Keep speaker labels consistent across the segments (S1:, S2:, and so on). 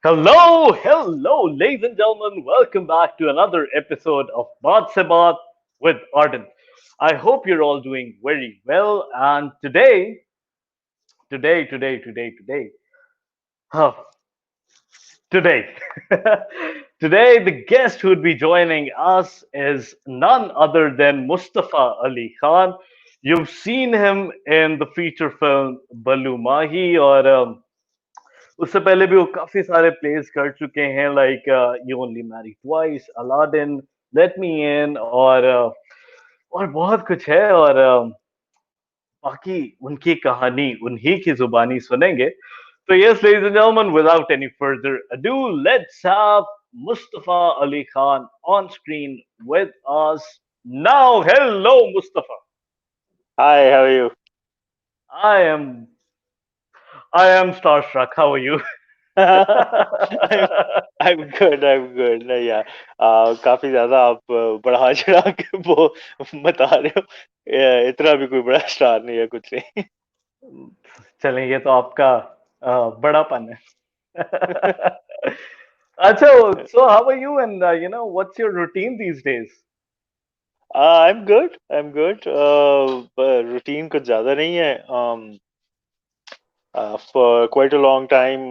S1: Hello, ladies and gentlemen. Welcome back to another episode of Baat with Ardon. I hope you're all doing very well. And today, oh, today, today, the guest who would be joining us is none other than Mustafa Ali Khan. You've seen him in the feature film Balu Mahi, or उससे पहले भी वो काफी सारे place कर चुके हैं like you only marry twice Aladdin let me in और बहुत कुछ है और बाकी उनकी कहानी उन्हीं की जुबानी सुनेंगे तो yes ladies and gentleman without any further ado let's have Mustafa Ali Khan on screen with us now. Hello, Mustafa.
S2: Hi, how are you?
S1: I am I am starstruck. How are you?
S2: I'm I'm good. I'm good. Yeah. काफी ज्यादा आप बढ़ा चढ़ा के वो बता रहे हो। इतना भी कोई बड़ा स्टार नहीं है कुछ नहीं।
S1: चलें ये तो आपका बड़ापन है अच्छा so how are you and what's your routine these days.
S2: I'm good. I'm good. Routine कुछ ज्यादा नहीं है. For quite a long time,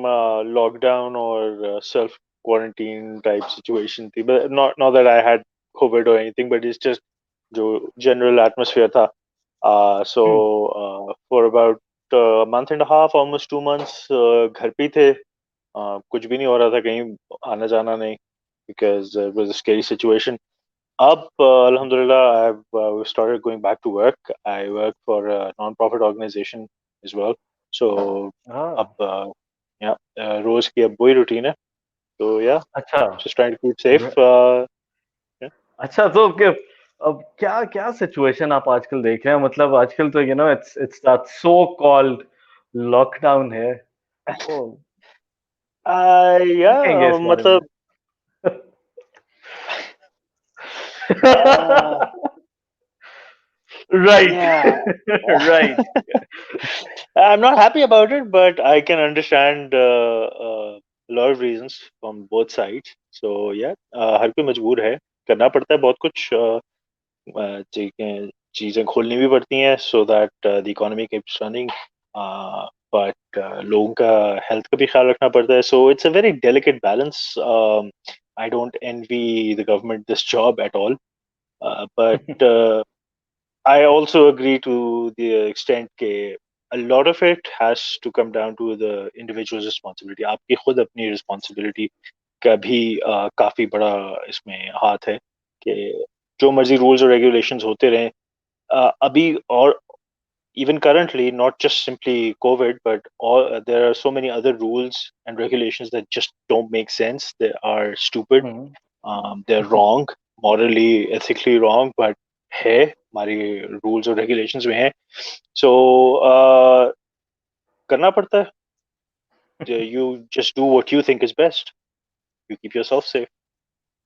S2: lockdown or self quarantine type situation थी. But not that I had COVID or anything, but it's just जो general atmosphere था. So
S1: Hmm.
S2: for about a month and a half, almost 2 months, घर पे ही थे. कुछ भी नहीं हो रहा था कहीं आना जाना नहीं because it was a scary situation. Up, Alhamdulillah, I've started going back to work. I work for a non-profit organization as well. So, up,
S1: हाँ.
S2: yeah, रोज की अब वही routine है. So yeah,
S1: अच्छा.
S2: just trying to keep safe.
S1: Raw-
S2: Yeah.
S1: अच्छा तो अब क्या क्या सिचुएशन आप आजकल देख रहे हैं मतलब आजकल तो it's that so called lockdown है तो क्या कहेंगे
S2: Yeah,
S1: इस बारे में.
S2: मतलब uh,
S1: Right.
S2: yeah.
S1: Right.
S2: I'm not happy about it, but I can understand a lot of reasons from both sides. So yeah, हर कोई मजबूर है करना पड़ता है बहुत कुछ. चीजें चीजें खोलनी भी पड़ती हैं so that the economy keeps running. But लोगों का हेल्थ का भी ख्याल रखना पड़ता है. So it's a very delicate balance. I don't envy the government this job at all. But I also agree to the extent that a lot of it has to come down to the individual's responsibility. आपकी खुद अपनी responsibility का भी काफी बड़ा इसमें हाथ है कि जो मर्जी rules और regulations होते रहें. अभी और even currently, not just simply COVID, but there are so many other rules and regulations that just don't make sense. They are stupid.
S1: Hmm.
S2: They're wrong, morally, ethically wrong, but है हमारी rules और regulations में है. So करना पड़ता है. You just do what you think is best. You keep yourself safe.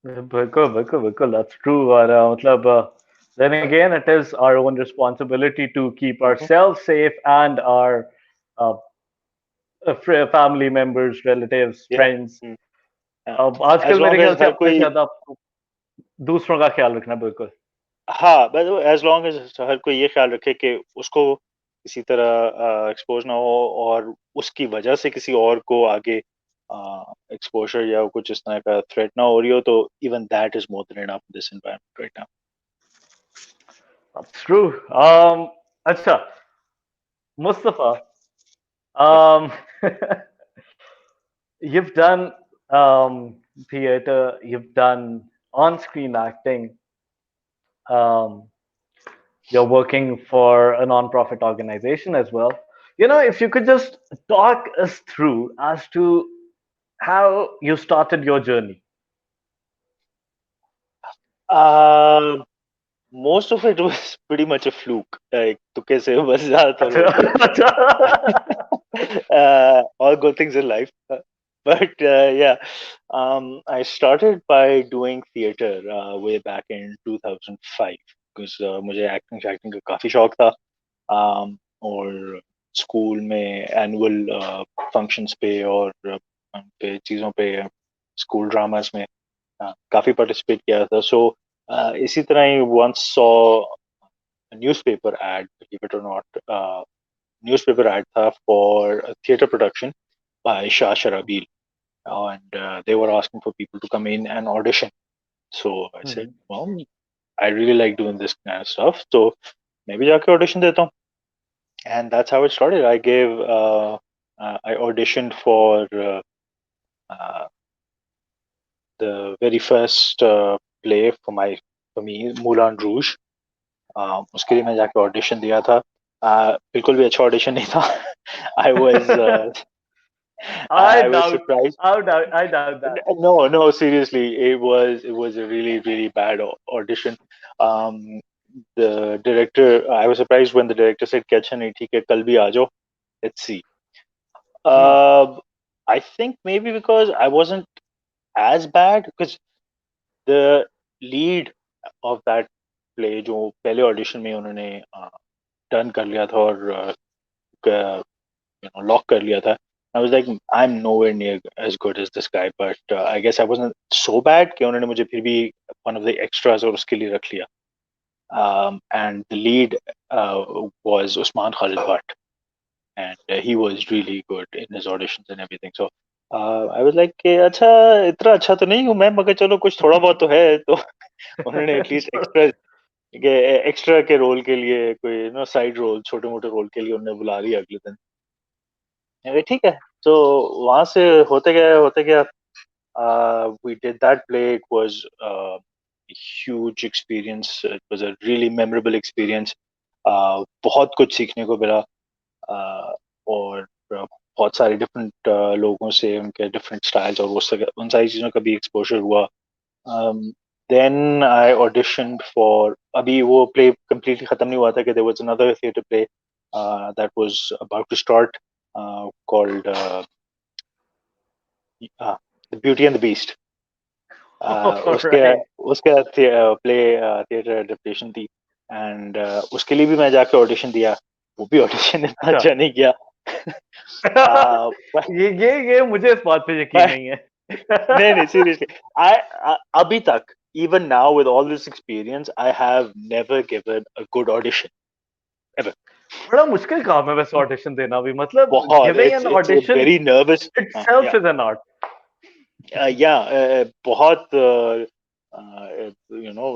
S1: बिल्कुल बिल्कुल बिल्कुल that's true और मतलब then again it is our own responsibility to keep
S2: Mhm.
S1: ourselves safe and our uh, family members relatives
S2: Yeah.
S1: friends.
S2: Mm. Yeah.
S1: अब
S2: As
S1: आजकल
S2: long
S1: मेरे ख्याल
S2: as
S1: से
S2: हर
S1: अपने से
S2: कोई
S1: ज्यादा आपको दूसरों का ख्याल रखना बिल्कुल.
S2: हाँ, बस एज़ लॉन्ग एज़ हर कोई ये ख़्याल रखे कि उसको किसी तरह एक्सपोज़ ना हो और उसकी वजह से किसी और को आगे एक्सपोज़र या कुछ इस तरह का थ्रेट ना हो रही हो, तो even that is more than enough in this environment right now.
S1: That's true. अच्छा Mustafa, um, you've done theater, you've done on-screen acting, um, you're working for a non-profit organization as well. If you could just talk us through as to how you started your journey.
S2: Uh, Most of it was pretty much a fluke, like तुक्के से बस ज़्यादातर
S1: अच्छा.
S2: होते हैं.
S1: अच्छा.
S2: All good things in life. But yeah, I started by doing theater way back in 2005 because मुझे acting का काफी शौक था. और स्कूल में एनुअल फंक्शंस पे और पे चीज़ों पे स्कूल ड्रामास में काफ़ी पार्टिसिपेट किया था. सो इसी तरह ही once saw a newspaper ad, believe it or not, newspaper ad था for a theater production by Shah Sharabil, and they were asking for people to come in and audition. So I said,
S1: Hmm.
S2: well, I really like doing this kind of stuff, so maybe जाके audition देता हूँ. And that's how it started. I auditioned for uh, the very first play for me, Moulin Rouge. उसके लिए मैं जाके audition दिया था. बिल्कुल भी अच्छा ऑडिशन नहीं था. I was
S1: I
S2: I was
S1: doubt.
S2: surprised.
S1: I doubt that.
S2: No, no, seriously, it was a really really bad audition. Um, the director, I was surprised when the director said, "कि अच्छा नहीं ठीक है, कल भी आ जाओ. Let's see."
S1: Hmm.
S2: Uh, I think maybe because I wasn't as bad, because the lead of that play जो पहले ऑडिशन में उन्होंने डन कर लिया था और लॉक कर लिया था. I was like, I'm nowhere near as good as this guy, but I guess I wasn't so bad कि उन्होंने मुझे फिर भी one of the extras और उसके लिए रख लिया. And the lead was Osman Khalid, and he was really good in his auditions and everything. So I was like कि अच्छा इतना अच्छा तो नहीं हूँ मैं, मगर चलो कुछ थोड़ा बहुत तो है. तो उन्होंने एटलीस्ट एक्स्ट्रा के रोल के लिए कोई साइड रोल, छोटे मोटे रोल के लिए उन्होंने बुला लिया अगले दिन. अरे ठीक है. तो वहां से होते गया we did that play. It was a huge experience. It was a really memorable experience. बहुत कुछ सीखने को मिला. और बहुत सारे डिफरेंट लोगों से उनके डिफरेंट स्टाइल्स और उन सारी चीज़ों का भी एक्सपोजर हुआ. देन आई ऑडिशनड फॉर, अभी वो प्ले कम्प्लीटली खत्म नहीं हुआ था कि there was another theatre play that was about to start called the beauty and the beast.
S1: All
S2: उसके
S1: right.
S2: उसके प्ले थिएटर एडेप्टेशन थी. एंड उसके लिए भी मैं जाके ऑडिशन दिया. वो भी ऑडिशन इतना
S1: अच्छा.
S2: अच्छा नहीं किया. uh,
S1: ये मुझे इस बात पे यकीन नहीं है.
S2: नहीं नहीं, seriously, I अभी तक, even now with all this experience, I have never given a good audition ever.
S1: बड़ा मुश्किल काम है वैसे ऑडिशन देना भी, मतलब
S2: बहुत,
S1: giving an
S2: it's a
S1: audition
S2: very nervous.
S1: itself
S2: Yeah,
S1: is an art.
S2: yeah, बहुत you know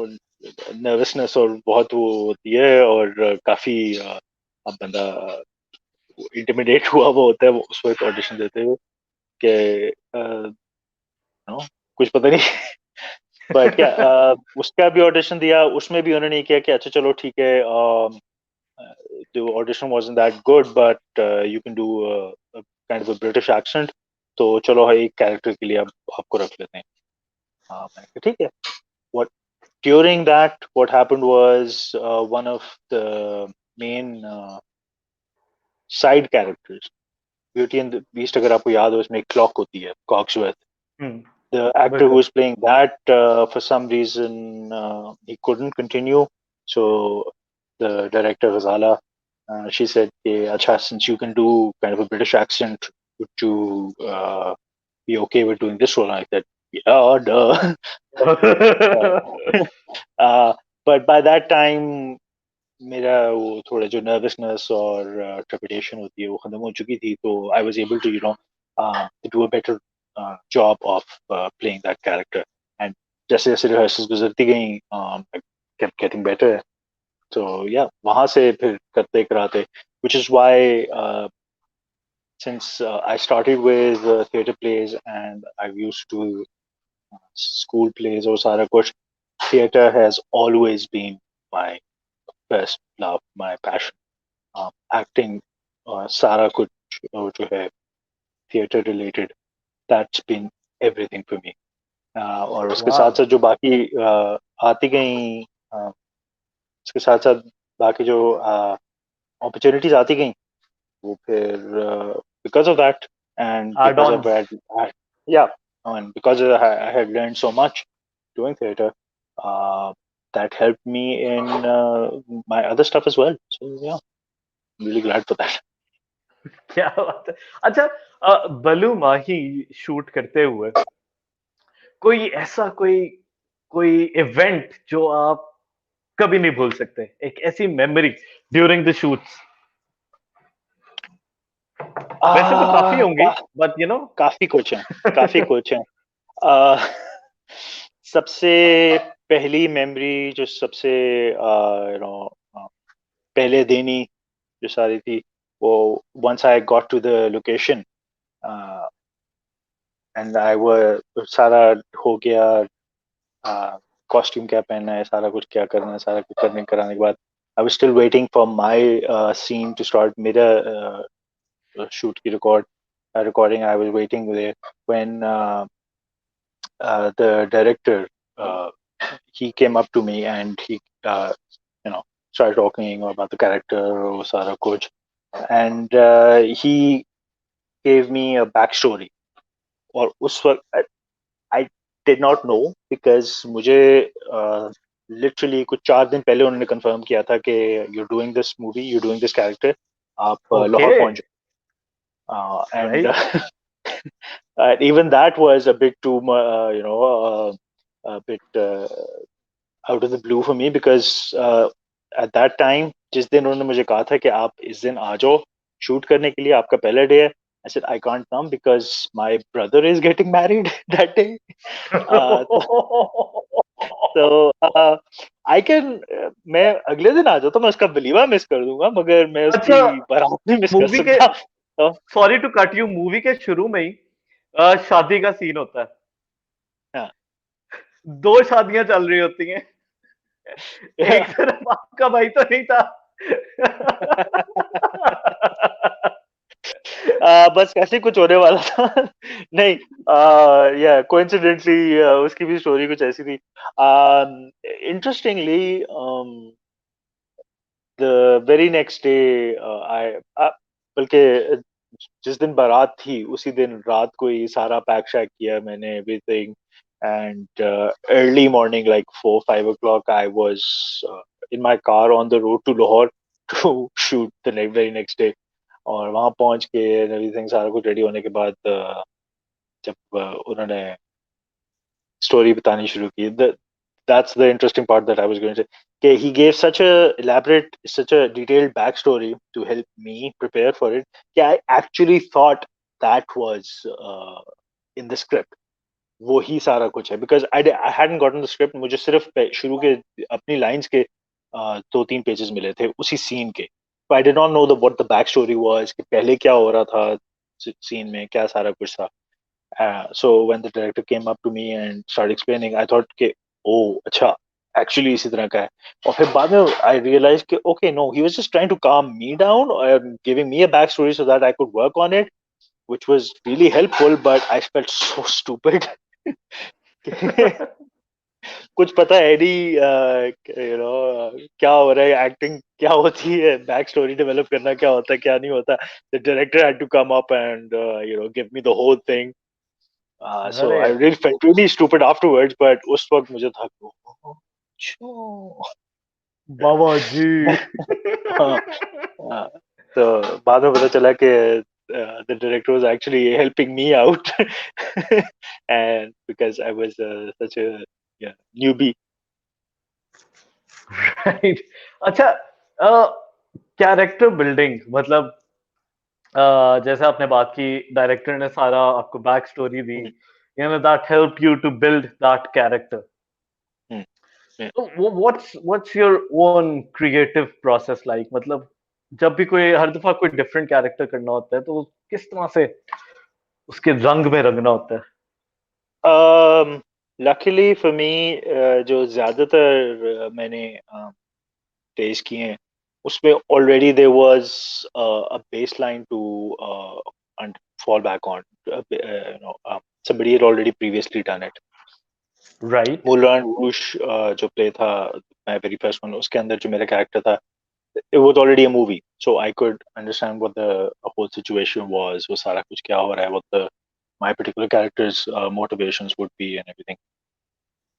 S2: nervousness और बहुत वो होती है. और काफी अब बंदा इंटिमिडेट हुआ वो होता है उस वक्त ऑडिशन देते हुए कि कुछ पता नहीं. बट क्या उसका भी ऑडिशन दिया. उसमें भी उन्होंने किया कि अच्छा चलो ठीक है, the audition wasn't that good, but you can do kind of a British accent. तो चलो भाई एक कैरेक्टर के लिए अब आपको रख लेते हैं. मैंने कहा ठीक है. what During that, what happened was one of the main side characters, beauty and the beast, अगर आपको याद हो, उसमें एक क्लॉक होती है, कॉक्सवर्थ.
S1: हम्म.
S2: The actor who
S1: बिल्कुल.
S2: was playing that, for some reason, he couldn't continue. So the director Ghazala, she said, "Acha, since you can do kind of a British accent, would you be okay with doing this role?" And I said, "Yeah, duh." Uh, uh, but by that time, मेरा वो थोड़ा जो nervousness और trepidation होती है वो खत्म हो चुकी थी. तो I was able to do a better job of playing that character. And जैसे जैसे रिहर्सल्स गुजरती गई, kept getting better. So yeah, वहां से फिर करते कराते, which is why since I started with theatre plays and I've used to school plays और सारा कुछ, theatre has always been my best love, my passion. Acting, सारा कुछ जो है theatre related, that's been everything for me. और उसके साथ
S1: वाह.
S2: साथ जो बाकी आती गई, उसके साथ साथ बाकी जो अपॉर्चुनिटीज आती गई, वो फिर because of that and because of
S1: Ardon.
S2: That, या, and because I had learned so much doing theater, that helped me in my other stuff as well. So yeah, I'm really glad for that.
S1: क्या बात है। अच्छा, बलू माही shoot करते हुए कोई ऐसा कोई कोई इवेंट जो आप कभी नहीं भूल सकते, एक ऐसी मेमोरी ड्यूरिंग द शूट्स? वैसे तो काफी
S2: आ,
S1: होंगी,
S2: का,
S1: बट यू नो।
S2: काफी कुछ है, काफी कुछ है। आ, सबसे पहली मेमोरी जो सबसे यू नो पहले दिन ही जो सारी थी, वो once I got to the location and I was सारा हो गया, कॉस्ट्यूम क्या पहनना है, सारा कुछ क्या करना है, सारा कुछ करने कराने के बाद I was still waiting for my scene to start, मेरा shoot की recording I was waiting there when the director uh, he came up to me and he you know started talking about the character और सारा कुछ, and he gave me a backstory. और उस वक्त I did not know because मुझे literally कुछ 4 दिन पहले उन्होंने कंफर्म किया था कि you're doing this movie, you're doing this character, आप
S1: ओके।
S2: लाहौर पहुंच जाओ, and
S1: right.
S2: and even that was a bit too a bit out of the blue for me because at that time जिस दिन उन्होंने मुझे कहा था कि आप इस दिन आ जाओ शूट करने के लिए, आपका पहला डे है, I said I can't come because my brother is getting married that day. तो आई कैन मैं अगले दिन आ जाता, मैं उसका वलीमा मिस कर दूंगा मगर मैं उसकी
S1: अच्छा,
S2: बारात नहीं मिस कर
S1: मूवी के,
S2: सकता। तो
S1: sorry to cut you, movie के शुरू में ही शादी का सीन होता है।
S2: हाँ।
S1: दो शादियां चल रही होती हैं, एक तरफ आपका भाई तो नहीं था।
S2: बस ऐसे ही कुछ होने वाला था। नहीं, या कोइंसिडेंटली उसकी भी स्टोरी कुछ ऐसी थी। Interestingly the very next day I बल्कि जिस दिन बारात थी उसी दिन रात को ही सारा पैक शैक किया मैंने, everything, and early morning like 4-5 o'clock I was in my car on the road to Lahore to shoot the very next day. और वहां पहुंच के एवरीथिंग सारा कुछ रेडी होने के बाद जब उन्होंने स्टोरी बतानी शुरू की, that's the interesting part that I was going to say. Okay, he gave such a elaborate, such a detailed backstory to help me prepare for it. Yeah, I actually thought that was in the script. वो ही सारा कुछ है because I hadn't gotten the script. मुझे सिर्फ शुरू के अपनी lines के 2-3 पेजेस मिले थे उसी सीन के. So I did not know what the backstory was, कि पहले क्या हो रहा था सीन में, क्या सारा कुछ था. So when the director came up to me and started explaining, I thought कि oh अच्छा actually इसी तरह का है. और फिर बाद में I realized कि okay no, he was just trying to calm me down and giving me a backstory so that I could work on it, which was really helpful. But I felt so stupid. कुछ पता है नहीं, क्या हो रहा है, acting क्या होती है, बैक स्टोरी डेवलप करना क्या होता है, क्या नहीं होता. The director had to come up and give me the whole thing. So
S1: अरे
S2: I really felt really stupid afterwards, but उस वक्त मुझे था कि, "ओह, अच्छा."
S1: बाबा जी।
S2: हाँ, हाँ. तो बाद में पता चला कि the director was actually helping me out, and because I was such a yeah, newbie.
S1: Right. अच्छा, कैरेक्टर बिल्डिंग मतलब, जैसे आपने बात की, डायरेक्टर ने सारा आपको बैक स्टोरी दी,
S2: Mm,
S1: you know that help you to build that character.
S2: mm, yeah.
S1: तो what's your own creative process like, मतलब जब भी कोई, हर दफा कोई डिफरेंट कैरेक्टर करना होता है तो किस तरह से उसके रंग में रंगना होता है?
S2: Luckily for me, जो ज्यादातर मैंने प्लेस किए हैं उसमें already there was a baseline to and fall back on. Somebody had already previously done it.
S1: Right.
S2: Moulin Rouge जो प्ले था, my very first one, उसके अंदर जो मेरा कैरेक्टर था, it was already a movie, so I could understand what the whole situation was, वो सारा कुछ क्या हो रहा है, what the my particular character's motivations would be and everything.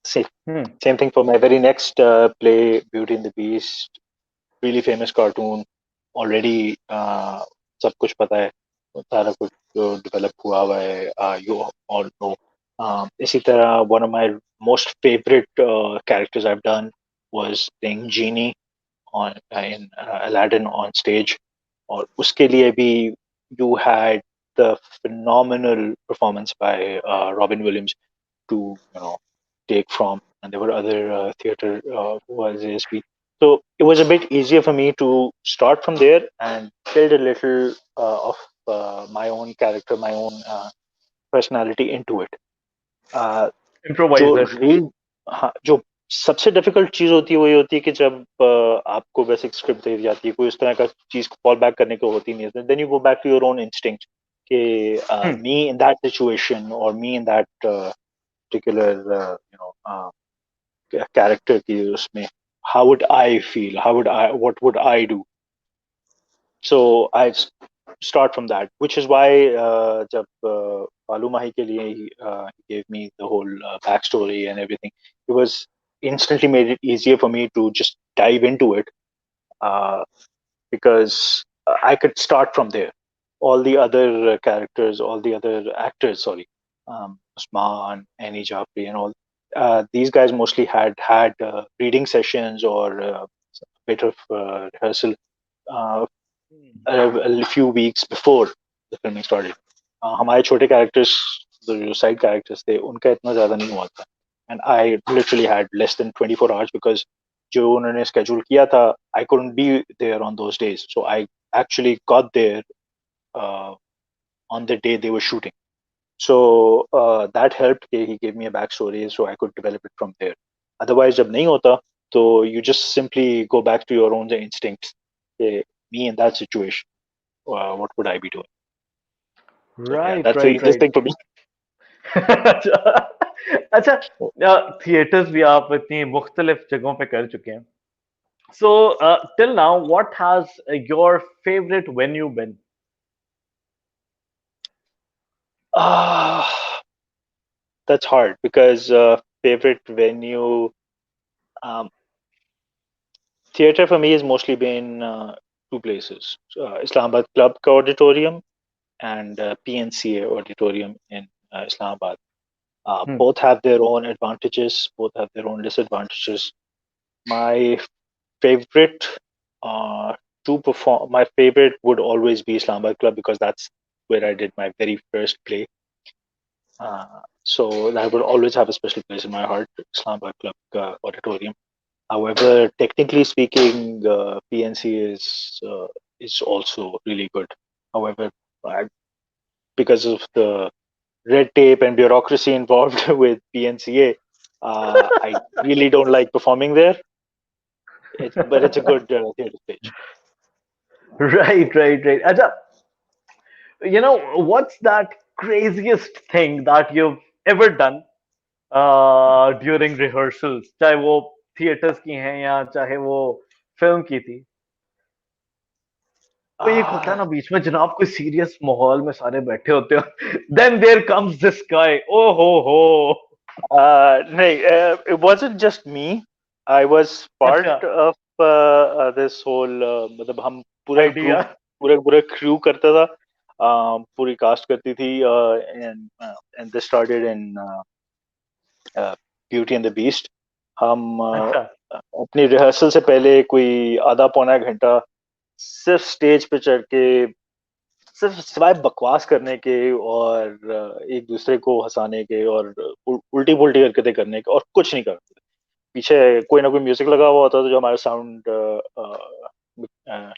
S2: Same,
S1: hmm.
S2: same thing for my very next play, Beauty and the Beast, really famous cartoon, already सब कुछ पता है, सारा कुछ जो डेवलप हुआ हुआ है, यू ऑल नो. इसी तरह one of my most favourite characters I have done was playing Genie on in Aladdin on stage, और उसके लिए भी you had the phenomenal performance by Robin Williams to take from, and there were other theater who was ASP. So it was a bit easier for me to start from there and build a little of my own character, my own personality into it. Uh, जो
S1: Improvise it.
S2: Read हाँ, जो सबसे difficult चीज होती है वो ये होती है कि जब आपको बेसिक स्क्रिप्ट दे दी जाती है, कोई उस तरह का चीज को फॉल बैक करने को होती नहीं है, then you go back to your own instinct कि
S1: Hmm.
S2: Me in that situation और me in that particular character की उसमें how would I feel, how would I what would I do. So I start from that, which is why जब Balu Mahi के लिए he gave me the whole backstory and everything, it was instantly made it easier for me to just dive into it, uh, because I could start from there. All the other characters, all the other actors, sorry, Osman, Annie Jafri, and all. These guys mostly had reading sessions or a bit of rehearsal uh, a few weeks before the filming started. हमारे छोटे characters, जो side characters थे, उनका इतना ज्यादा नहीं हुआ था, and I literally had less than 24 hours because जो उन्होंने स्केड्यूल किया था, आई couldn't be there on those days, so I actually got there on the day they were shooting. So that helped. He gave me a backstory so I could develop it from there. Otherwise, जब नहीं होता, तो you just simply go back to your own instincts. Me in that situation, what would I be doing? So yeah,
S1: Right,
S2: that's the
S1: right,
S2: easiest
S1: right.
S2: thing for me.
S1: अच्छा, theatres भी आप इतनी मुख्तलिफ जगहों पे कर चुके हैं. So, till now, what has your favorite venue been?
S2: Ah, that's hard because favorite venue, um, theater for me has mostly been two places: Islamabad Club ka Auditorium and PNCA Auditorium in Islamabad.
S1: Hmm.
S2: Both have their own advantages, both have their own disadvantages. My favorite to perform, my favorite would always be Islamabad Club because that's where I did my very first play. So that would always have a special place in my heart, Islamabad Club Auditorium. However, technically speaking, PNC is also really good. However, I, because of the red tape and bureaucracy involved with PNCA, I really don't like performing there. But it's a good theater stage.
S1: Right, right, right. Acha, what's that craziest thing that you've ever done during rehearsals? चाहे वो theatres की हैं या चाहे वो film की थी. वो एक होता है
S2: Ah,
S1: ना बीच में जनाब कोई सीरियस माहौल में सारे बैठे होते हो. Then there comes this guy. Oh ho.
S2: no, it wasn't just me. I was part
S1: अच्छा,
S2: of this whole. मतलब हम पूरा
S1: आइडिया.
S2: group, पूरा पूरा crew करता था. पूरी cast करती थी, and this started in Beauty and the Beast. हम
S1: अच्छा.
S2: अपनी रिहर्सल से पहले कोई आधा पौना घंटा सिर्फ स्टेज पे चढ़ के, सिर्फ सिवाय बकवास करने के और एक दूसरे को हंसाने के और उल्टी पुल्टी हरकतें करने के, और कुछ नहीं करते. पीछे कोई ना कोई म्यूजिक लगा हुआ होता था जो हमारा साउंड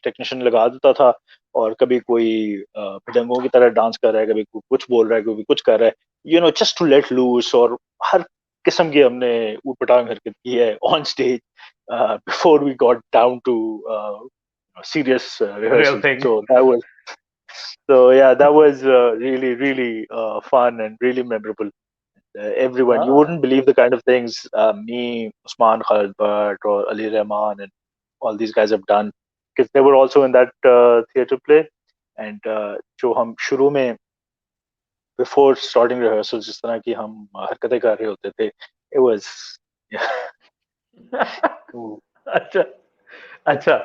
S2: टेक्नीशियन लगा देता था, और कभी कोई भुजंगों की तरह डांस कर रहा है, कभी कुछ बोल रहा है, कभी कुछ कर रहा है, जस्ट टू लेट लूज. और हर किस्म की हमने ऊटपटांग हरकत की है on stage before we got down to serious
S1: Real
S2: rehearsals.
S1: thing.
S2: So yeah, that was really fun and really memorable. Everyone, you
S1: Ah.
S2: wouldn't believe the kind of things me, Osman, Khalid, or Ali Rahman, and all these guys have done, because they were also in that theater play. And जो हम शुरू में before starting rehearsals जिस तरह की हम हरकतें कर रहे होते थे, it was yeah.
S1: अच्छा, अच्छा.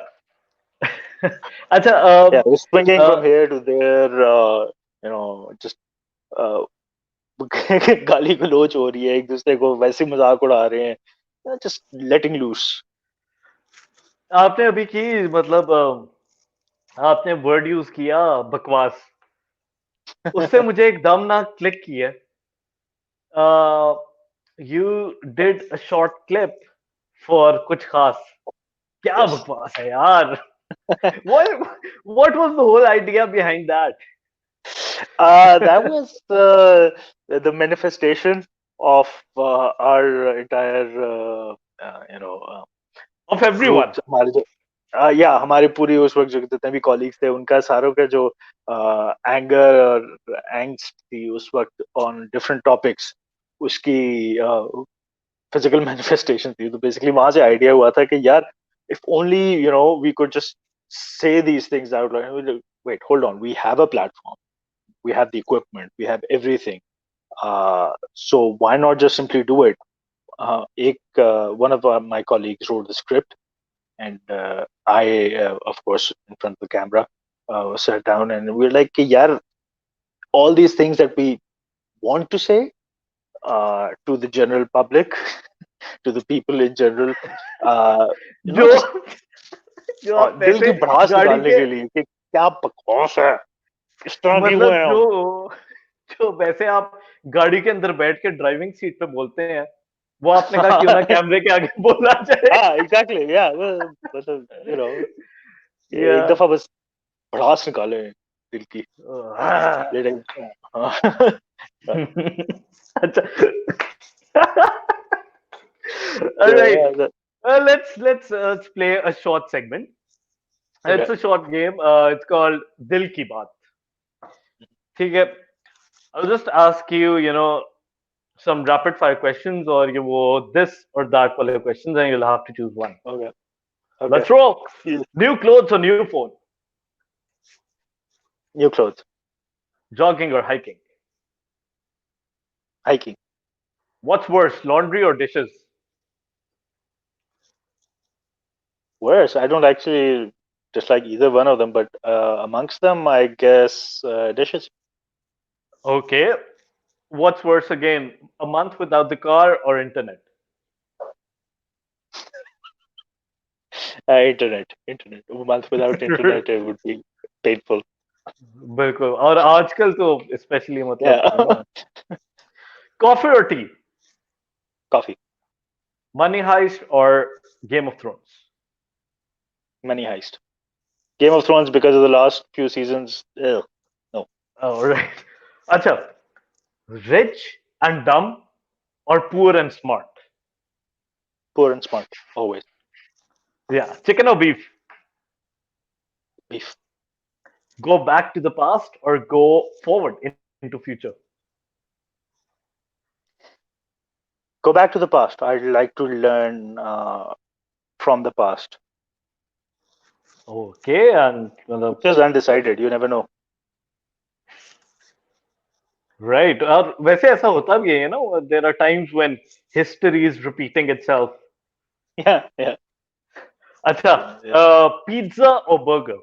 S1: अच्छा
S2: Yeah, we're swinging
S1: uh,
S2: from here to there. Just uh, गाली गलौज हो रही है, एक दूसरे को वैसे मजाक उड़ा रहे हैं. Just letting loose.
S1: आपने अभी की मतलब आपने वर्ड यूज किया बकवास, उससे मुझे एकदम ना क्लिक की है. You did a short clip for कुछ खास. क्या
S2: Yes.
S1: बकवास है यार. what what was the whole idea behind that?
S2: That was the manifestation of our entire,
S1: Of everyone.
S2: Group. हमारे जो या हमारे पूरी उस वक्त जो जितने भी कॉलीग्स थे, उनका सारों का जो एंगर और एंग्स्ट थी उस वक्त ऑन डिफरेंट टॉपिक्स, उसकी फिजिकल मैनिफेस्टेशन थी. तो बेसिकली वहां से आइडिया हुआ था कि यार, if only we could just say these things out. Wait, hold on, we have a platform, we have the equipment, we have everything. So why not just simply do it? One of my colleagues wrote the script, and I, of course, in front of the camera, sat down, and we were like, "कि यार, all these things that we want to say to the general public, to the people in general, uh,
S1: जो
S2: just
S1: जो आप
S2: दिल की
S1: वैसे
S2: भड़ास
S1: गाड़ी
S2: निकालने
S1: के
S2: के लिए कि क्या बकवास है, इस तरह क्यों
S1: मतलब
S2: है
S1: जो
S2: हम."
S1: जो वैसे आप गाड़ी के अंदर बैठ के ड्राइविंग सीट पे बोलते हैं, वो आपने कहा क्यों ना कैमरे के आगे बोला जाए.
S2: हाँ, एग्जैक्टली, या मतलब
S1: या
S2: एक दफा बस भड़ास निकाले दिल की. लेकिन हाँ.
S1: अच्छा. All
S2: So,
S1: right.
S2: yeah,
S1: Let's play a short segment.
S2: okay.
S1: It's a short game. It's called Dil Ki Baat. ठीक है. I'll just ask you, some rapid fire questions, or you will this or that wale questions, and you'll have to choose one.
S2: Okay. Okay.
S1: Let's roll.
S2: Yeah.
S1: New clothes or new phone?
S2: New clothes.
S1: Jogging or hiking?
S2: Hiking.
S1: What's worse, laundry or dishes?
S2: Worse, I don't actually dislike either one of them, but amongst them, I guess dishes.
S1: Okay. What's worse again, a month without the car or internet?
S2: Internet. Internet. A month without internet, it would be painful.
S1: बिल्कुल. और आजकल तो especially मतलब
S2: Yeah.
S1: coffee or tea?
S2: Coffee.
S1: Money Heist or Game of Thrones?
S2: Money heist. Game of Thrones, because of the last few seasons. Ugh, no.
S1: Oh, right. Acha, rich and dumb or poor and smart?
S2: Poor and smart. Always.
S1: Yeah, chicken or beef?
S2: Beef.
S1: Go back to the past or go forward into future?
S2: Go back to the past. I'd like to learn from the past.
S1: Okay, and
S2: Just undecided. You never know.
S1: right. और वैसे ऐसा होता भी है ना. There are times when history is repeating itself.
S2: Yeah, yeah.
S1: अच्छा,
S2: Yeah.
S1: pizza or burger?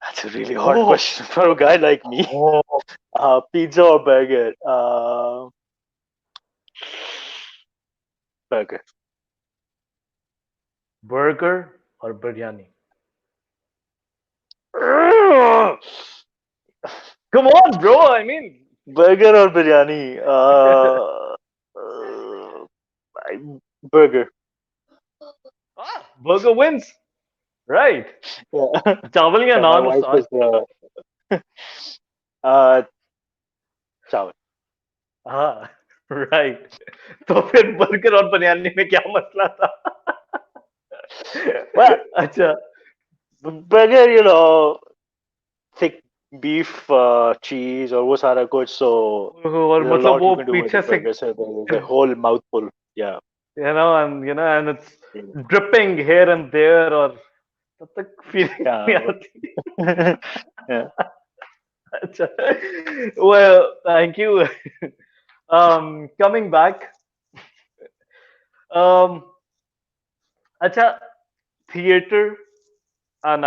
S2: That's a really hard
S1: Oh,
S2: question for a guy like me.
S1: oh,
S2: Pizza or burger? Burger.
S1: burger or biryani? Come on, bro. I mean,
S2: Burger or biryani? Burger.
S1: burger wins, right?
S2: Yeah.
S1: चावल या
S2: Yeah, my
S1: naan
S2: wife
S1: Ustad?
S2: is uh, chawal.
S1: हाँ, right. तो फिर burger और बिरयानी में क्या मसला था?
S2: Well,
S1: अच्छा.
S2: burger, thick beef, cheese, और वो सारा कुछ. So
S1: और
S2: there's a
S1: मतलब
S2: lot you
S1: वो
S2: can do with the
S1: पीछे से,
S2: burger. So there's a whole mouthful. Yeah.
S1: and it's dripping here and there, और तब तक फीलिंग नहीं
S2: Yeah.
S1: आती.
S2: Yeah.
S1: अच्छा. Well, thank you. Coming back. Um, अच्छा, theater and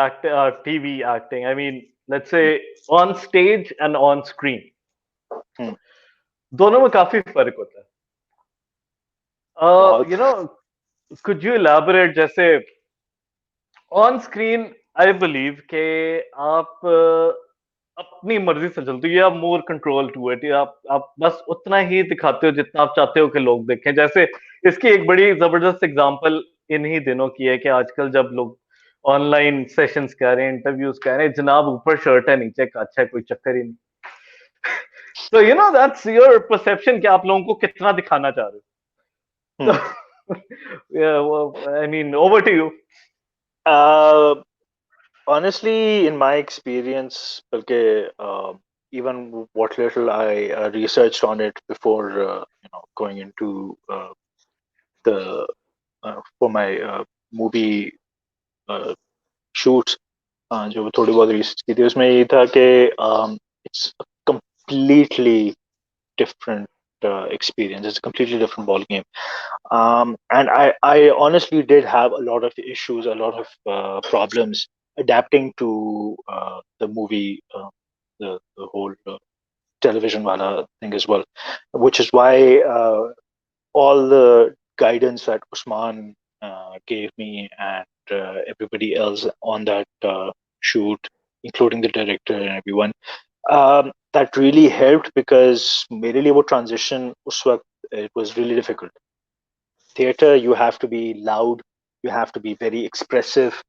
S1: TV acting. I mean, let's say on stage and on screen.
S2: हम्म,
S1: दोनों में काफी फर्क होता है.
S2: बहुत.
S1: You know, could you elaborate? जैसे ऑन स्क्रीन आई बिलीव के आप अपनी मर्जी से चलते हो, या मोर कंट्रोल टू इट, या आप बस उतना ही दिखाते हो जितना आप चाहते हो कि लोग देखें. जैसे इसकी एक बड़ी जबरदस्त एग्जांपल इन्हीं दिनों की है कि आजकल जब लोग ऑनलाइन सेशंस कह रहे हैं, इंटरव्यूज कह रहे हैं, जनाब ऊपर शर्ट है नीचे कच्चा है, कोई चक्कर ही नहीं. तो you know that's your perception कि आप लोगों को कितना दिखाना चाह रहे
S2: हम्म.
S1: हो. तो I mean over to you.
S2: Uh, Honestly, in my experience, okay, even what little I researched on it before, going into the for my movie uh, shoots, जो थोड़ी बहुत रिसर्च की थी उसमें ये था कि it's a completely different experience. It's a completely different ball game. And I honestly did have a lot of issues, a lot of problems adapting to the movie, the whole television wala thing as well, which is why all the guidance that Usman gave me and everybody else on that shoot, including the director and everyone, that really helped because मेरे लिए वो transition उस वक्त it was really difficult. Theater, you have to be loud, you have to be very expressive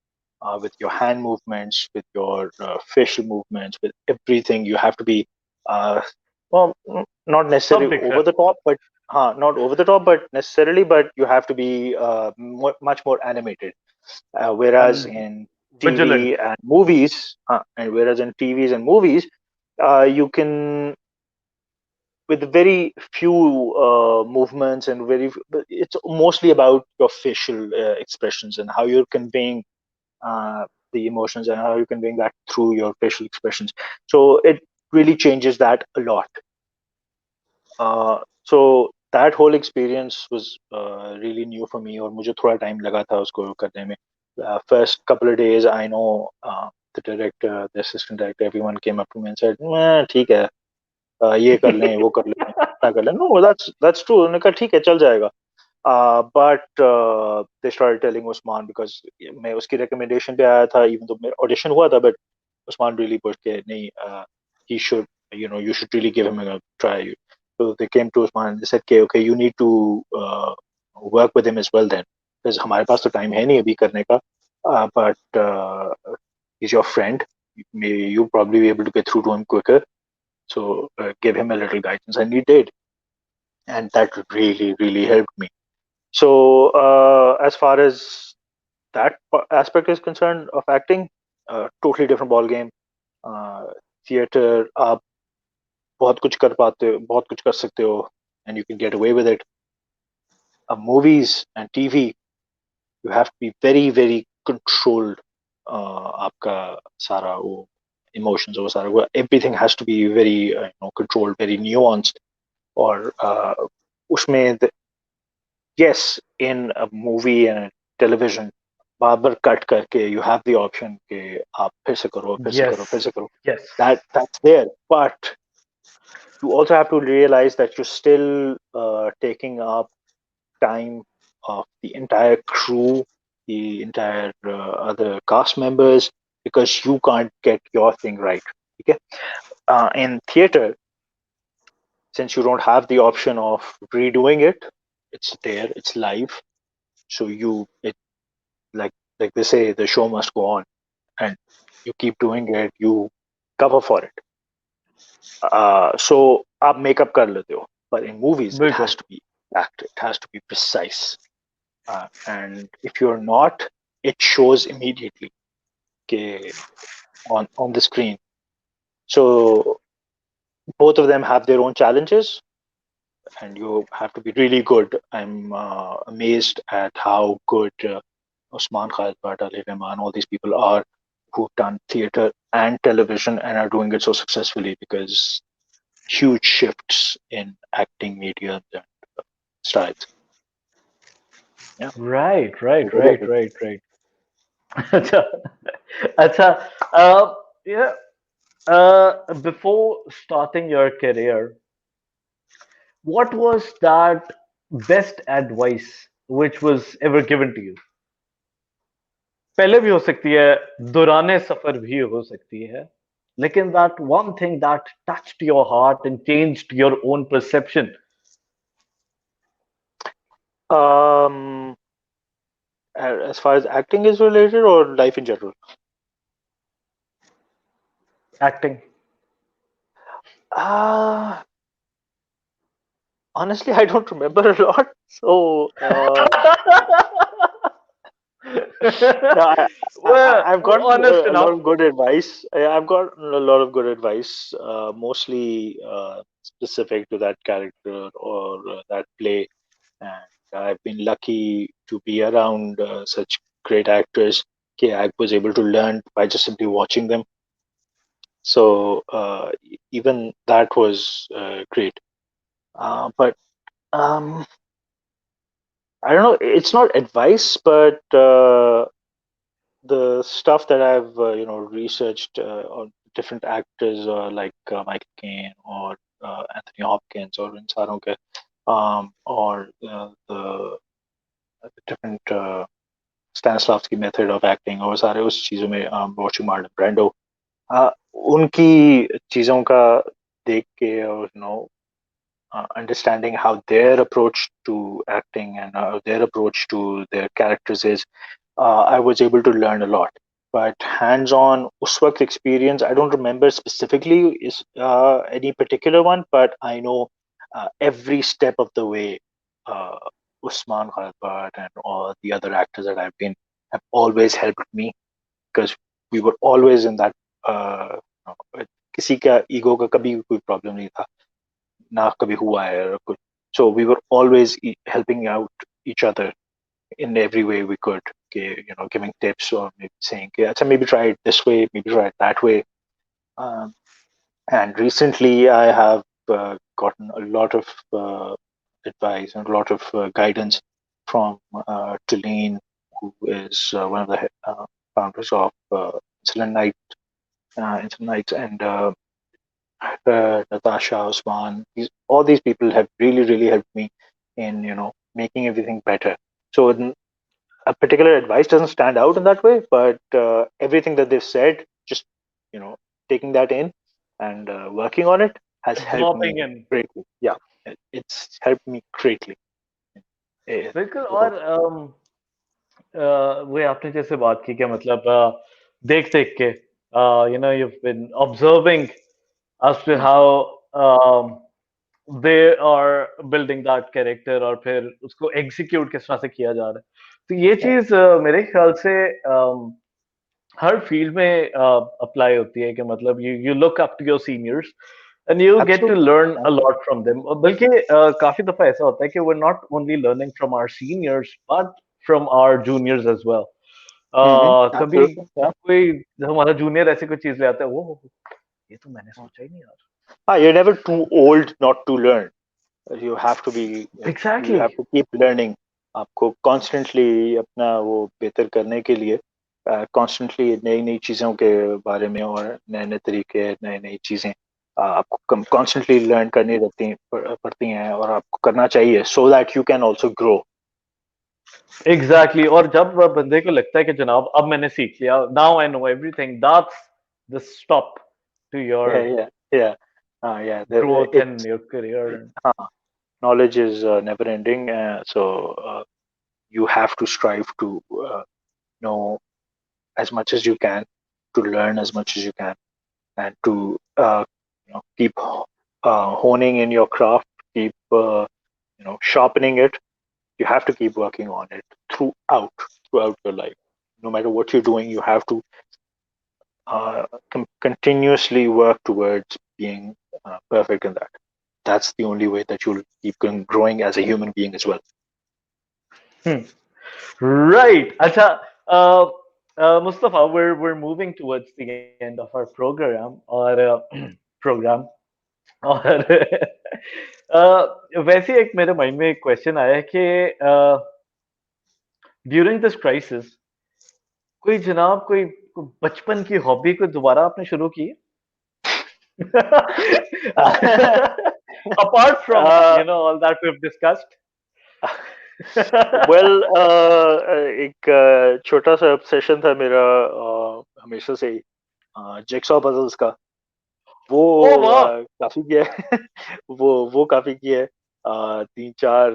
S2: with your hand movements, with your facial movements, with everything. You have to be, uh, well, not necessarily
S1: सब दिख रहा
S2: over the top, but not over the top, but necessarily, but you have to be much more animated.
S1: है
S2: Whereas
S1: and
S2: in
S1: vigilant.
S2: TV and movies, and whereas in TVs and movies, you can with very few movements and it's mostly about your facial expressions and how you're conveying the emotions and how you're conveying that through your facial expressions. So it really changes that a lot. So that whole experience was really new for me, और मुझे थोड़ा time लगा था उसको करने में. First couple of days, I know the director, the assistant director, everyone came up to me and said, ठीक है, ये कर लें, वो कर लें, इतना कर लें. No, that's true. उन्होंने कहा ठीक है, चल जाएगा. But they started telling Usman because मैं उसकी recommendation पे आया था, even though मेरा audition हुआ था, but Usman really pushed के नहीं, he should, you should really give him a try. So they came to Usman and they said, okay, you need to work with him as well then, because हमारे पास तो time है नहीं अभी करने का, but he's your friend. Maybe you'll probably be able to get through to him quicker. So give him a little guidance, and he did, and that really, really helped me. So as far as that aspect is concerned of acting, totally different ball game. Theater, आप बहुत कुछ कर पाते हो, बहुत कुछ कर सकते हो, and you can get away with it. Movies and TV, you have to be very, very controlled. आपका सारा वो emotions और सारा वो everything has to be very controlled, very nuanced. और उसमें yes, in a movie and a television, bar bar cut करके you have the option कि आप फिर से करो, फिर से करो, फिर
S1: Yes,
S2: से करो.
S1: yes.
S2: That's there, but you also have to realize that you're still taking up time of the entire crew, the entire other cast members, because you can't get your thing right. Okay? In theater, since you don't have the option of redoing it, it's there, it's live. So like like they say, the show must go on, and you keep doing it, you cover for it. So आप makeup कर लेते हो, but in movies it
S1: बिल्कुल.
S2: has to be exact, it has to be precise, and if you're not, it shows immediately okay, on the screen. So both of them have their own challenges, and you have to be really good. I'm amazed at how good Osman, Khalid, Baat, and all these people are who've done theater and television and are doing it so successfully because huge shifts in acting media and styles. Yeah.
S1: Right, right,
S2: So,
S1: right, right, right. अच्छा अच्छा yeah before starting your career, what was that best advice which was ever given to you? पहले भी हो सकती है, दौराने सफर भी हो सकती है, लेकिन that one thing that touched your heart and changed your own perception.
S2: Um, as far as acting is related, or life in general.
S1: Acting.
S2: Uh, Honestly, I don't remember a lot. So, no,
S1: Well,
S2: I've gotten
S1: honest
S2: a lot
S1: enough.
S2: of good advice. I've gotten a lot of good advice, mostly specific to that character or that play. And I've been lucky to be around such great actors. Okay, I was able to learn by just simply watching them. So even that was great. But um, I don't know. It's not advice, but the stuff that I've researched on different actors like Michael Caine or Anthony Hopkins or इन सारों के or the different Stanislavski method of acting और सारे उस चीजों में watching Marlon Brando उनकी चीजों का देख के और understanding how their approach to acting and their approach to their characters is, I was able to learn a lot. But hands-on Uswak experience, I don't remember specifically is any particular one, but I know every step of the way, uh, Usman, Khalid, and all the other actors that I've been have always helped me because we were always in that. किसी का ego का कभी कोई problem नहीं था ना कभी हुआ है और कुछ so we were always helping out each other in every way we could giving tips or maybe saying yeah, maybe try it this way maybe try it that way um, and recently I have gotten a lot of advice and a lot of guidance from Tulane, who is one of the founders of Insulin Nights, and Natasha, Osman. All these people have really, really helped me in making everything better. So a particular advice doesn't stand out in that way, but everything that they've said, just taking that in and working on it has helped
S1: Absorbing
S2: me
S1: in.
S2: greatly. Yeah, it's helped me greatly.
S1: बिल्कुल
S2: Without.
S1: और वो आपने जैसे बात की कि मतलब देख देख के you've been observing as to
S2: Mm.
S1: how they are building that character और फिर उसको execute किस तरह से किया जा रहा है तो ये
S2: Yeah,
S1: चीज मेरे ख्याल से हर फील्ड में अप्लाई होती है कि मतलब you look up to your seniors and you get to
S2: absolutely.
S1: learn a
S2: Absolutely.
S1: lot from them बल्कि काफी दफा ऐसा होता है कि we're not only learning from our seniors but from our juniors as well कभी
S2: Absolutely. Yeah.
S1: कोई हमारा जूनियर ऐसी कोई चीज ले आता है वो ये तो मैंने सोचा ही नहीं यार
S2: You're never too old not to learn. You have to be you
S1: exactly
S2: have to keep learning. आपको constantly अपना वो बेहतर करने के लिए constantly नई नई चीजों के बारे में और नए नए तरीके नई नई चीजें आपको constantly learn करनी रहती हैं पड़ती हैं और आपको करना चाहिए so that you can also grow.
S1: Exactly और जब बंदे को लगता है कि जनाब अब मैंने सीख लिया now I know everything that's the stop to your
S2: Yeah, yeah, yeah. Yeah,
S1: growth and your career.
S2: uh, knowledge is never ending. So you have to strive to know as much as you can, to learn as much as you can, and to keep honing in your craft, keep sharpening it. You have to keep working on it throughout your life. No matter what you're doing, you have to continuously work towards being perfect in that. That's the only way that you'll keep growing as a human being as well.
S1: Hmm. Right. Acha, Mustafa, we're moving towards the end of our program or program. और वैसे एक मेरे mind में एक question आया कि during this crisis कोई जनाब कोई बचपन की हॉबी को दोबारा आपने शुरू की? Apart from, all that we've discussed.
S2: Well एक छोटा सा ऑब्सेशन था मेरा हमेशा से ही जिक्सॉ पजल्स का। वो
S1: Oh wow!
S2: काफी किया है। वो काफी किया है। तीन चार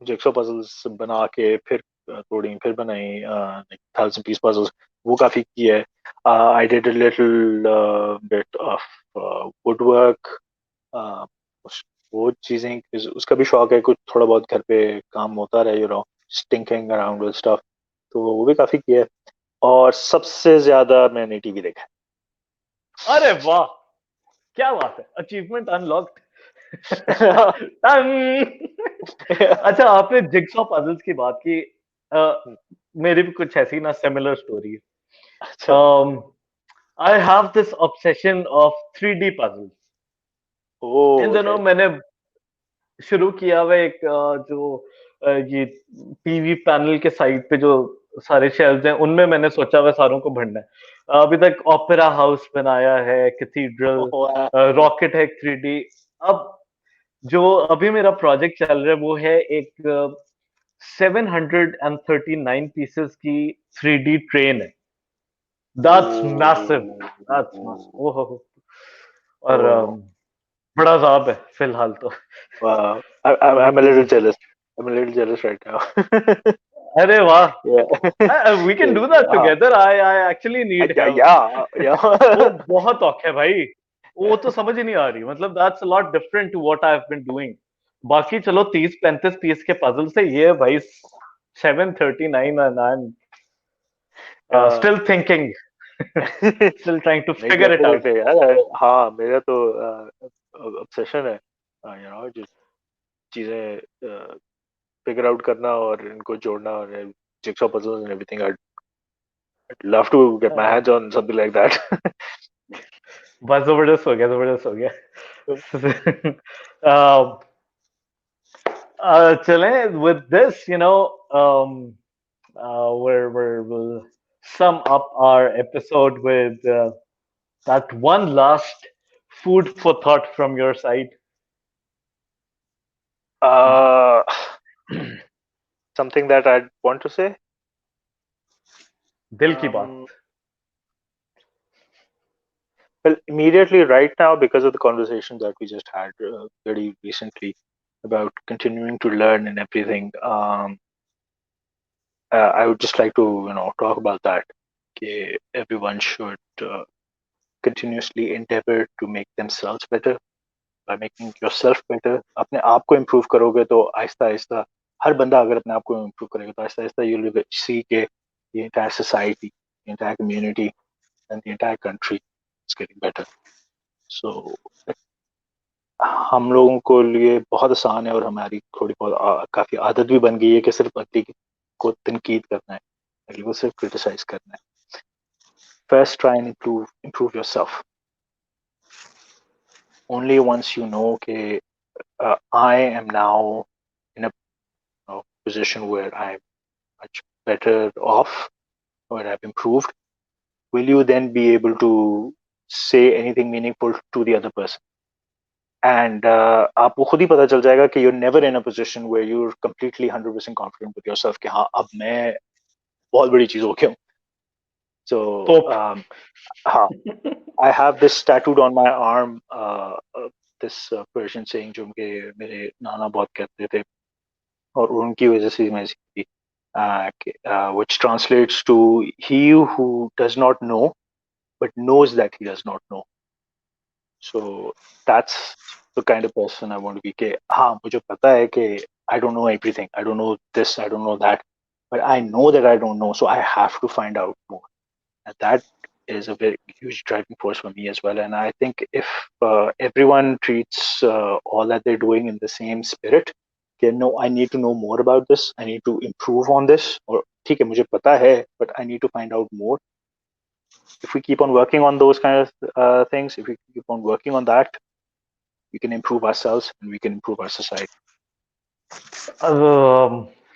S2: जिक्सॉ पजल्स बना के फिर तोड़ी फिर बनाई, 1000 पीस पजल्स। वो काफी किया है। I did a little bit of would work. वो चीजें उसका भी शौक है, कुछ थोड़ा बहुत घर पे काम होता रहे, स्टिंकिंग अराउंड विद स्टफ। तो वो भी काफी किया है। और सबसे ज्यादा मैंने टीवी देखा
S1: अरे वाह! क्या बात है! Achievement unlocked.
S2: है।
S1: अच्छा, आपने जिगसॉ पजल्स की बात की। अ, मेरी भी कुछ ऐसी ना सिमिलर स्टोरी
S2: अच्छा।
S1: है। I have this obsession of 3D puzzles. इन
S2: ओ
S1: दिनों
S2: राइट।
S1: मैंने शुरू किया हुआ एक जो ये टीवी पैनल के साइड पे जो सारे शेल्व्स हैं उनमें मैंने सोचा हुआ सारों को भरना है। अभी तक ओपेरा हाउस बनाया है, कैथीड्रल, रॉकेट है 3D। अब जो अभी मेरा प्रोजेक्ट चल रहा है वो है एक 739 पीसेस की 3D ट्रेन है। That's massive. That's massive. ओहो। और बड़ा अजाब है फिलहाल तो।
S2: Wow. I'm a little
S1: लेकिन
S2: jealous. I'm a little jealous right now.
S1: अरे वाह!
S2: Yeah.
S1: We can
S2: Yeah.
S1: Do that
S2: हाँ.
S1: Together. I actually need
S2: Yeah.
S1: Help.
S2: Yeah.
S1: वो
S2: Yeah.
S1: बहुत औखा है भाई। वो तो समझ ही नहीं आ रही, मतलब that's a lot different to what I have been doing. बाकी चलो 30-35 पीस के पजल से ये भाई 739 and I am
S2: Yeah.
S1: Still thinking, still trying to
S2: नहीं,
S1: फिगर इट आउट।
S2: डेफिनेटली यार। हाँ, मेरा तो ऑब्सेशन है, जो चीजें फिगर आउट करना और इनको जोड़ना और jigsaw puzzles and everything. I'd love to get my hands on something like that.
S1: बस जबरदस्त हो गया, जबरदस्त हो गया। uh, चलें with this, we'll sum up our episode with that one last food for thought from your side.
S2: uh, Something that I'd want to say.
S1: दिल की बात।
S2: Um, well, immediately right now, because of the conversation that we just had very recently about continuing to learn and everything, I would just like to, talk about that. Okay, everyone should continuously endeavor to make themselves better by making yourself better. अपने आप को improve करोगे तो आहिस्ता आहिस्ता हर बंदा अगर अपने आप को improve करेगा तो Aahista Aahista you will see के the entire society, the entire community and the entire country is getting better. So हम लोगों को लिए बहुत आसान है और हमारी थोड़ी बहुत काफी आदत भी बन गई है कि सिर्फ अगली को तनकीद करना है, अगली को सिर्फ क्रिटिसाइज करना है. First try and improve yourself. Only once you know कि I am now in a position where I'm much better off or I've improved, will you then be able to say anything meaningful to the other person? And आपको खुद ही पता चल जाएगा कि you're never in a position where you're completely 100% confident with yourself कि हाँ अब मैं बहुत बड़ी चीज हो गया हूँ. So
S1: तोप।
S2: हाँ, I have this tattooed on my arm, this Persian saying जो मेरे नाना बहुत कहते थे और उनकी वजह से मैं सीखी, which translates to he who does not know but knows that he does not know. So that's the kind of person I want to be. कि हाँ मुझे पता है कि I don't know everything, I don't know this, I don't know that, but I know that I don't know, so I have to find out more. And that is a very huge driving force for me as well. And I think if everyone treats all that they're doing in the same spirit, कि no, I need to know more about this, I need to improve on this, or ठीक है मुझे पता है, but I need to find out more. If we keep on working on those kind of things, if we keep on working on that, we can improve ourselves and we can improve our society.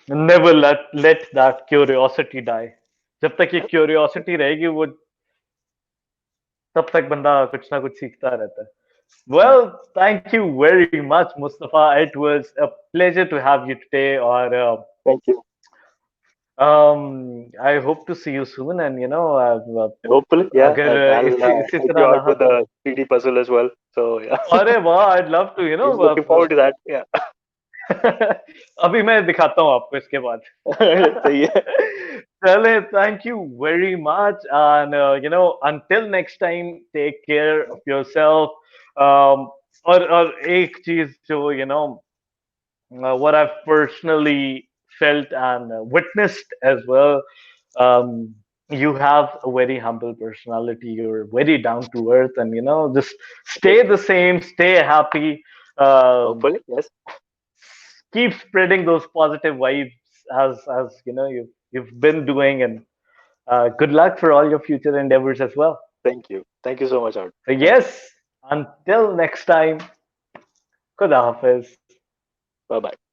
S1: Never let that curiosity die. जब तक ये
S2: Yeah.
S1: Curiosity रहेगी वो तब तक बंदा कुछ ना कुछ सीखता रहता है.
S2: Hmm.
S1: Well, thank you very much, Mustafa. It was a pleasure to have you today. Or
S2: Thank you.
S1: I hope to see you soon. And
S2: Hopefully, yeah,
S1: अगर
S2: and I'll
S1: इसी
S2: help you
S1: तरह
S2: out
S1: रहा
S2: with
S1: तो
S2: the 3D puzzle as well. So yeah,
S1: अरे वाह, I'd love to,
S2: looking forward to that. Yeah,
S1: अभी मैं दिखाता हूँ आपको इसके बाद.
S2: so yeah,
S1: चले, thank you very much, and until next time, take care of yourself. और एक चीज जो what I've personally felt and witnessed as well. Um, you have a very humble personality. You're very down to earth, and just
S2: thank
S1: stay
S2: you.
S1: the same, stay happy. Um,
S2: Hopefully, yes.
S1: Keep spreading those positive vibes as you've been doing, and good luck for all your future endeavors as well.
S2: Thank you. Thank you so much, Ard.
S1: So
S2: Thank you.
S1: yes, until next time, Khuda Hafiz.
S2: Bye bye.